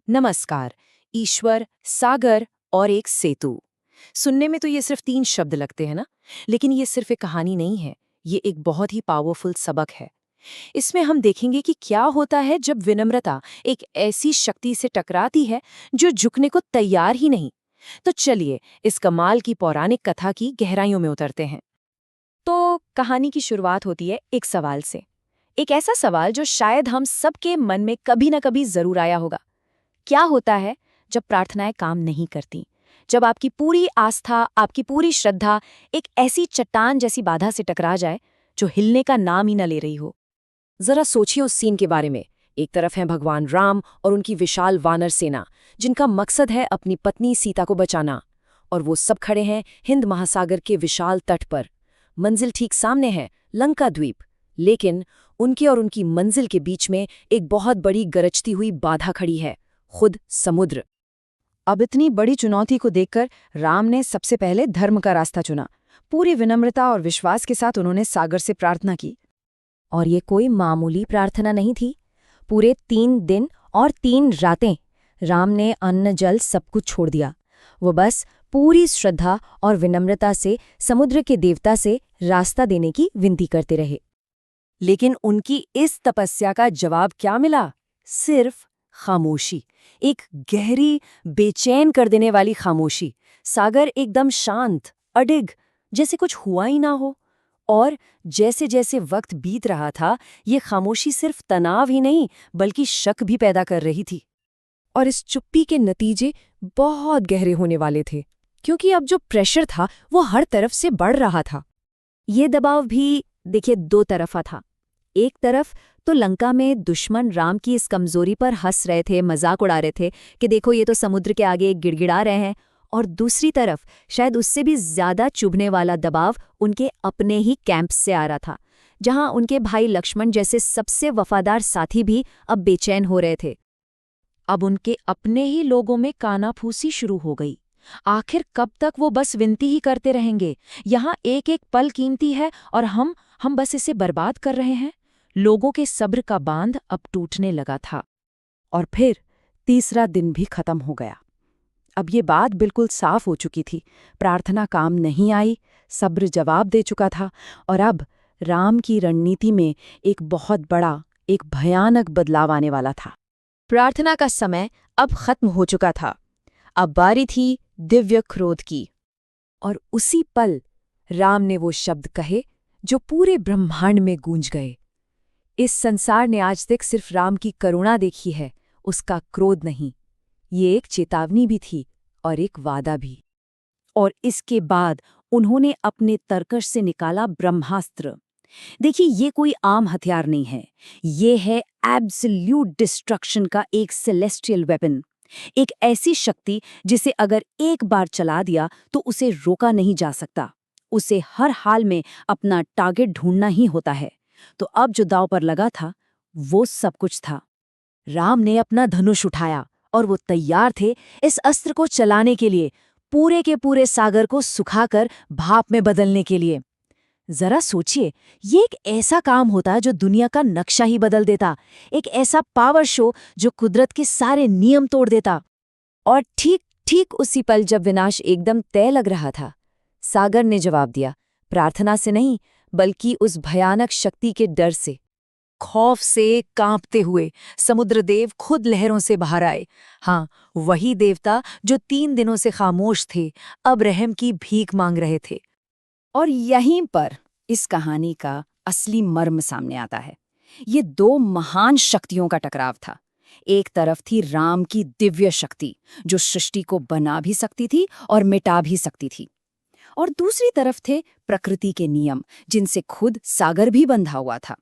नमस्कार। ईश्वर, सागर और एक सेतु। सुनने में तो ये सिर्फ 3 शब्द लगते हैं ना, लेकिन ये सिर्फ एक कहानी नहीं है। ये एक बहुत ही पावरफुल सबक है। इसमें हम देखेंगे कि क्या होता है जब विनम्रता एक ऐसी शक्ति से टकराती है जो झुकने को तैयार ही नहीं। तो चलिए इस कमाल की पौराणिक कथा की गहराइयों में उतरते हैं। तो कहानी की शुरुआत होती है एक सवाल से। एक ऐसा सवाल जो शायद हम सबके मन में कभी न कभी जरूर आया होगा। क्या होता है जब प्रार्थनाएं काम नहीं करती, जब आपकी पूरी आस्था, आपकी पूरी श्रद्धा एक ऐसी चट्टान जैसी बाधा से टकरा जाए जो हिलने का नाम ही न ले रही हो। जरा सोचिए उस सीन के बारे में। एक तरफ है भगवान राम और उनकी विशाल वानर सेना, जिनका मकसद है अपनी पत्नी सीता को बचाना, और वो सब खड़े हैं हिंद महासागर के विशाल तट पर। मंजिल ठीक सामने है, लंका द्वीप। लेकिन उनके और उनकी मंजिल के बीच में एक बहुत बड़ी गरजती हुई बाधा खड़ी है, खुद समुद्र। अब इतनी बड़ी चुनौती को देखकर राम ने सबसे पहले धर्म का रास्ता चुना। पूरी विनम्रता और विश्वास के साथ उन्होंने सागर से प्रार्थना की। और ये कोई मामूली प्रार्थना नहीं थी। पूरे 3 दिन और 3 रातें राम ने अन्न जल सब कुछ छोड़ दिया। वो बस पूरी श्रद्धा और विनम्रता से समुद्र के देवता से रास्ता देने की विनती करते रहे। लेकिन उनकी इस तपस्या का जवाब क्या मिला? सिर्फ खामोशी। एक गहरी, बेचैन कर देने वाली खामोशी। सागर एकदम शांत, अडिग, जैसे कुछ हुआ ही ना हो। और जैसे जैसे वक्त बीत रहा था, ये खामोशी सिर्फ तनाव ही नहीं बल्कि शक भी पैदा कर रही थी। और इस चुप्पी के नतीजे बहुत गहरे होने वाले थे, क्योंकि अब जो प्रेशर था वो हर तरफ से बढ़ रहा था। ये दबाव भी देखिए 2 तरफा था। एक तरफ तो लंका में दुश्मन राम की इस कमजोरी पर हंस रहे थे, मजाक उड़ा रहे थे कि देखो ये तो समुद्र के आगे गिड़गिड़ा रहे हैं। और दूसरी तरफ शायद उससे भी ज्यादा चुभने वाला दबाव उनके अपने ही कैंप से आ रहा था, जहां उनके भाई लक्ष्मण जैसे सबसे वफादार साथी भी अब बेचैन हो रहे थे। अब उनके अपने ही लोगों में कानाफूसी शुरू हो गई। आखिर कब तक वो बस विनती ही करते रहेंगे? यहाँ एक एक पल कीमती है और हम बस इसे बर्बाद कर रहे हैं। लोगों के सब्र का बांध अब टूटने लगा था। और फिर तीसरा दिन भी खत्म हो गया। अब ये बात बिल्कुल साफ हो चुकी थी। प्रार्थना काम नहीं आई, सब्र जवाब दे चुका था, और अब राम की रणनीति में एक बहुत बड़ा, एक भयानक बदलाव आने वाला था। प्रार्थना का समय अब खत्म हो चुका था। अब बारी थी दिव्य क्रोध की। और उसी पल राम ने वो शब्द कहे जो पूरे ब्रह्मांड में गूंज गए। इस संसार ने आज तक सिर्फ राम की करुणा देखी है, उसका क्रोध नहीं। ये एक चेतावनी भी थी और एक वादा भी। और इसके बाद उन्होंने अपने तरकश से निकाला ब्रह्मास्त्र। देखिए, ये कोई आम हथियार नहीं है। ये है एब्सोल्यूट डिस्ट्रक्शन का एक सेलेस्टियल वेपन। एक ऐसी शक्ति जिसे अगर एक बार चला दिया तो उसे रोका नहीं जा सकता। उसे हर हाल में अपना टारगेट ढूंढना ही होता है। तो अब जो दांव पर लगा था वो सब कुछ था। राम ने अपना धनुष उठाया और वो तैयार थे इस अस्त्र को चलाने के लिए, पूरे के पूरे सागर को सुखाकर भाप में बदलने के लिए। जरा सोचिए, ये एक ऐसा काम होता जो दुनिया का नक्शा ही बदल देता। एक ऐसा पावर शो जो कुदरत के सारे नियम तोड़ देता। और ठीक उसी पल जब विनाश एकदम तय लग रहा था, सागर ने जवाब दिया, प्रार्थना से नहीं बल्कि उस भयानक शक्ति के डर से। खौफ से कांपते हुए समुद्रदेव खुद लहरों से बाहर आए। हाँ, वही देवता जो 3 दिनों से खामोश थे, अब रहम की भीख मांग रहे थे। और यहीं पर इस कहानी का असली मर्म सामने आता है। ये 2 महान शक्तियों का टकराव था। एक तरफ थी राम की दिव्य शक्ति जो सृष्टि को बना भी सकती थी और मिटा भी सकती थी, और दूसरी तरफ थे प्रकृति के नियम जिनसे खुद सागर भी बंधा हुआ था।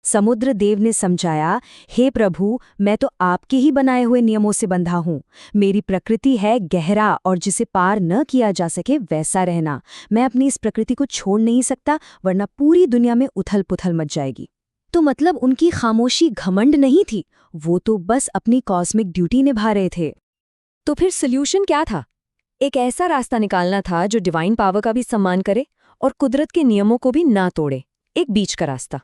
समुद्र देव ने समझाया, हे प्रभु, मैं तो आपके ही बनाए हुए नियमों से बंधा हूँ। मेरी प्रकृति है गहरा और जिसे पार न किया जा सके वैसा रहना। मैं अपनी इस प्रकृति को छोड़ नहीं सकता, वरना पूरी दुनिया में उथल पुथल मच जाएगी। तो मतलब उनकी खामोशी घमंड नहीं थी, वो तो बस अपनी कॉस्मिक ड्यूटी निभा रहे थे। तो फिर सॉल्यूशन क्या था? एक ऐसा रास्ता निकालना था जो डिवाइन पावर का भी सम्मान करे और कुदरत के नियमों को भी ना तोड़े। एक बीच का रास्ता।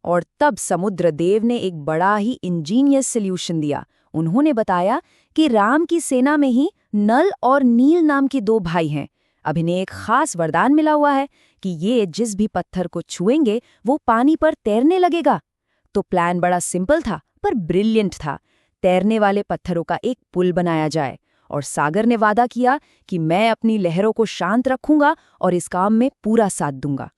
और तब समुद्रदेव ने एक बड़ा ही इंजीनियस सॉल्यूशन दिया। उन्होंने बताया कि राम की सेना में ही नल और नील नाम के 2 भाई हैं। अब इन्हें एक खास वरदान मिला हुआ है कि ये जिस भी पत्थर को छुएंगे वो पानी पर तैरने लगेगा। तो प्लान बड़ा सिंपल था पर ब्रिलियंट था। तैरने वाले पत्थरों का एक पुल बनाया जाए और सागर ने वादा किया कि मैं अपनी लहरों को शांत रखूंगा और इस काम में पूरा साथ दूंगा।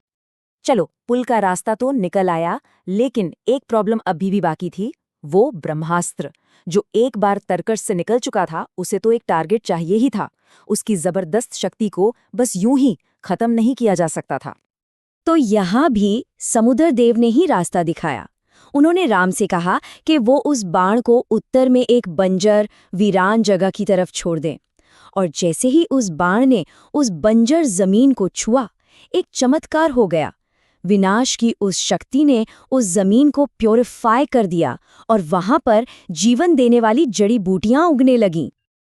चलो, पुल का रास्ता तो निकल आया, लेकिन एक प्रॉब्लम अभी भी बाकी थी, वो ब्रह्मास्त्र। जो एक बार तरकश से निकल चुका था, उसे तो एक टारगेट चाहिए ही था। उसकी जबरदस्त शक्ति को बस यूं ही खत्म नहीं किया जा सकता था। तो यहाँ भी समुद्र देव ने ही रास्ता दिखाया। उन्होंने राम से कहा कि वो उस बाण को उत्तर में एक बंजर, वीरान जगह की तरफ छोड़ दें। और जैसे ही उस बाण ने उस बंजर जमीन को छुआ, एक चमत्कार हो गया। विनाश की उस शक्ति ने उस जमीन को प्योरीफाई कर दिया और वहां पर जीवन देने वाली जड़ी बूटियां उगने लगीं।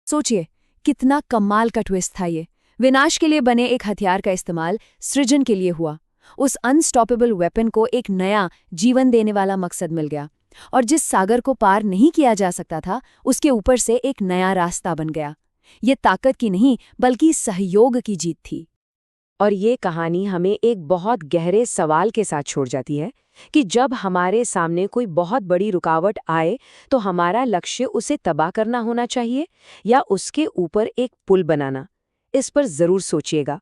सोचिए, कितना कमाल का ट्विस्ट था ये। विनाश के लिए बने एक हथियार का इस्तेमाल सृजन के लिए हुआ। उस अनस्टॉपेबल वेपन को एक नया जीवन देने वाला मकसद मिल गया, और जिस सागर को पार नहीं किया जा सकता था, उसके ऊपर से एक नया रास्ता बन गया। ये ताकत की नहीं, बल्कि सहयोग की जीत थी। और ये कहानी हमें एक बहुत गहरे सवाल के साथ छोड़ जाती है कि जब हमारे सामने कोई बहुत बड़ी रुकावट आए, तो हमारा लक्ष्य उसे तबाह करना होना चाहिए या उसके ऊपर एक पुल बनाना। इस पर जरूर सोचिएगा।